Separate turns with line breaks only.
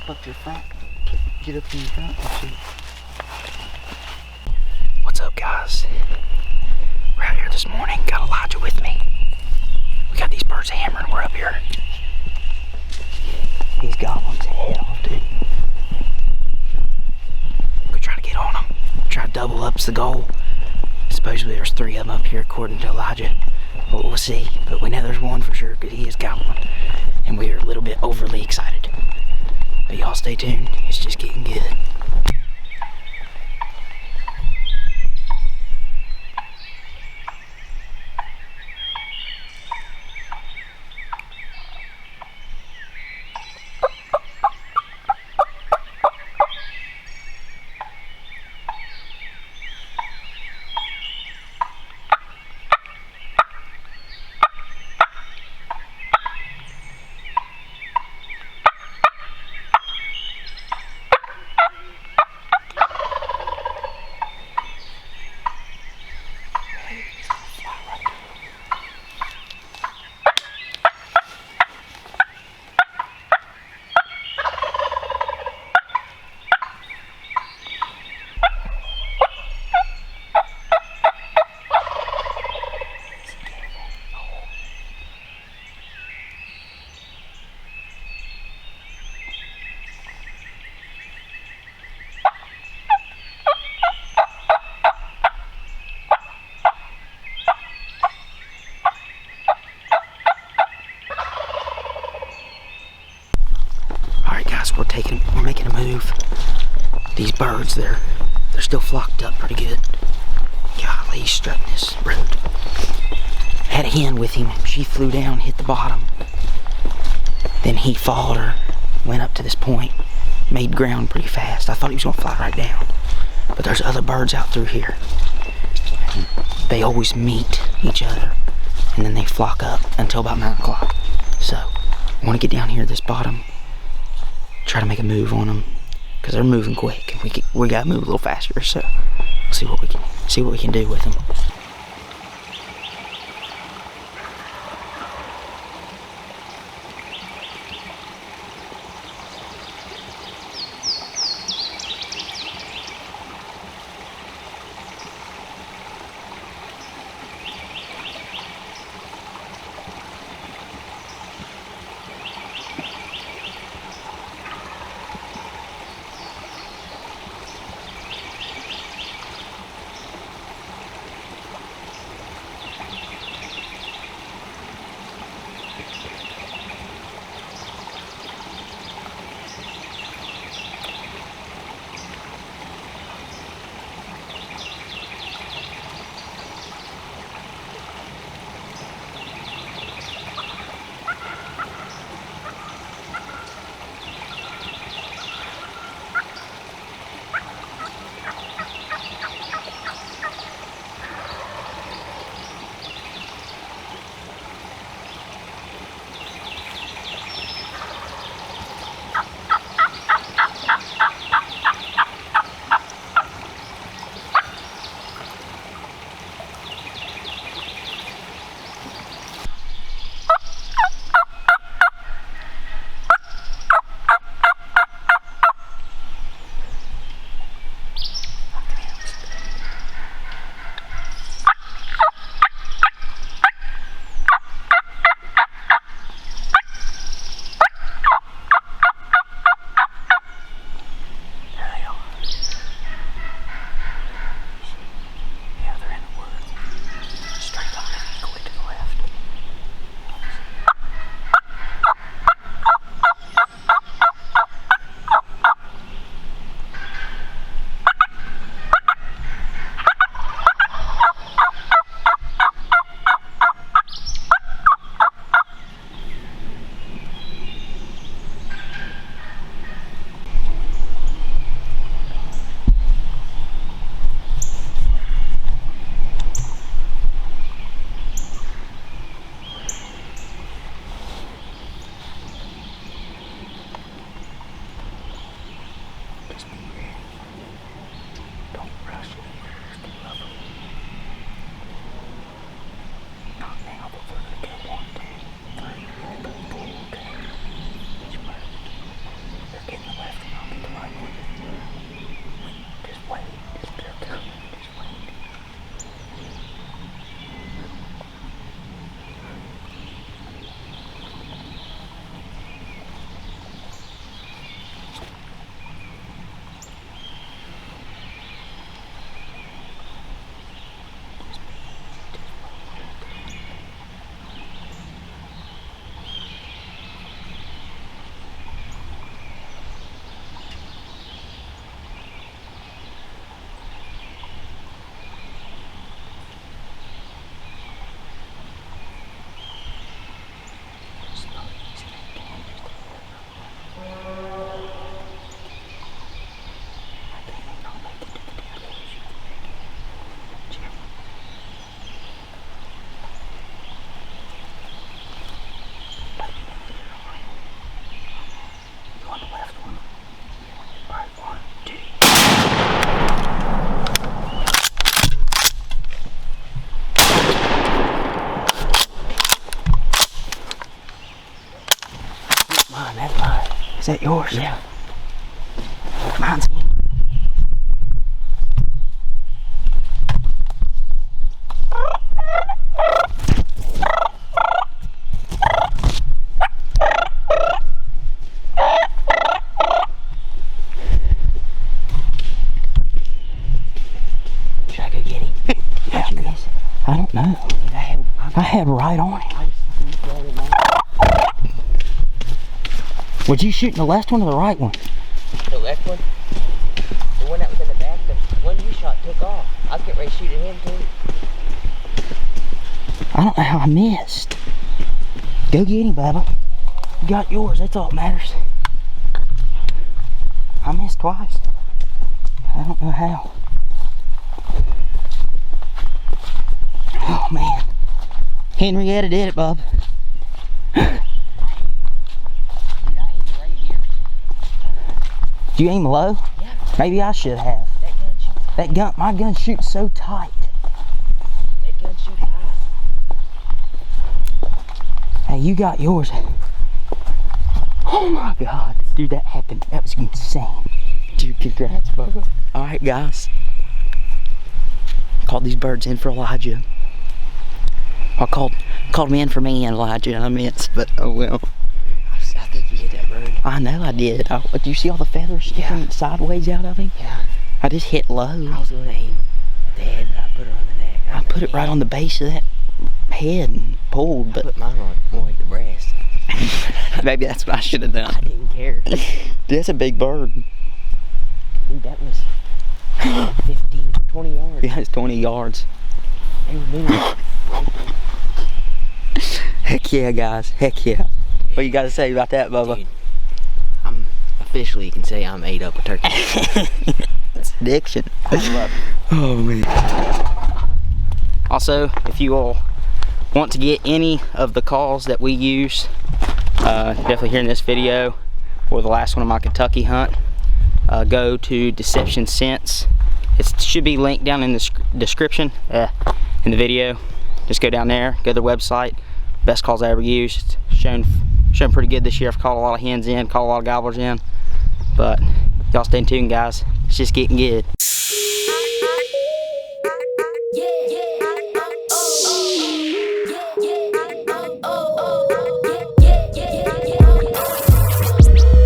hop up your front. Get up in your front and see.
What's up, guys? We're out here this morning. Got Elijah with me. We got these birds hammering. We're up here. He's got one's head off, dude. We're trying to get on them. Try to double up's the goal. Supposedly there's 3 of them up here, according to Elijah. But we'll see. But we know there's one for sure, because he has got one. And we are a little bit overly excited. But y'all stay tuned. It's just getting good. We're making a move. These birds, they're still flocked up pretty good. Golly, he's strutting this road. Had a hen with him. She flew down, hit the bottom. Then he followed her, went up to this point, made ground pretty fast. I thought he was gonna fly right down. But there's other birds out through here. And they always meet each other, and then they flock up until about 9 o'clock. So, I wanna get down here at this bottom, try to make a move on them, because they're moving quick. We gotta move a little faster, so we'll see what we can do with them. Mine, that's mine. Is that yours? Yeah. Mine's mine.
Should I go get him?
Yeah, I don't know. I had right on it. Was you shooting the last one or the right one?
The left one? The one that was in the back? The one you shot took off. I was getting ready to shoot at him too.
I don't know how I missed. Go get him, Bubba. You got yours, that's all that matters. I missed twice. I don't know how. Oh man. Henrietta did it, Bub. Did you aim low?
Yeah.
Maybe I should have.
That gun shoots.
My gun shoots so tight.
That gun shoots high.
Hey, you got yours. Oh my God. Dude, that happened. That was insane. Dude, congrats, Bubba. Alright, guys. Called these birds in for Elijah. I called them in for me and Elijah, I meant, but oh well.
I think you hit that bird.
I know I did. Do you see all the feathers sticking sideways out of him?
Yeah.
I just hit low.
I was going to aim at the head, but I put it on the neck.
I put it right on the base of that head and pulled,
I
but
put mine on more like the breast.
maybe that's what I should have done.
I didn't care.
Dude, that's a big bird.
Dude, that was 15, 20 yards.
Yeah, it's 20 yards.
They were moving.
Heck yeah, guys. Heck yeah. What you got to say about that, Bubba?
Dude, I'm officially, you can say I'm ate up with turkey.
That's addiction.
I love it.
Oh man. Also, if you all want to get any of the calls that we use, definitely here in this video or the last one of my Kentucky hunt, go to Deception Scents. It should be linked down in the description in the video. Just go down there, go to their website. Best calls I ever used. Shown pretty good this year. I've caught a lot of hens in, caught a lot of gobblers in. But y'all stay tuned, guys. It's just getting good.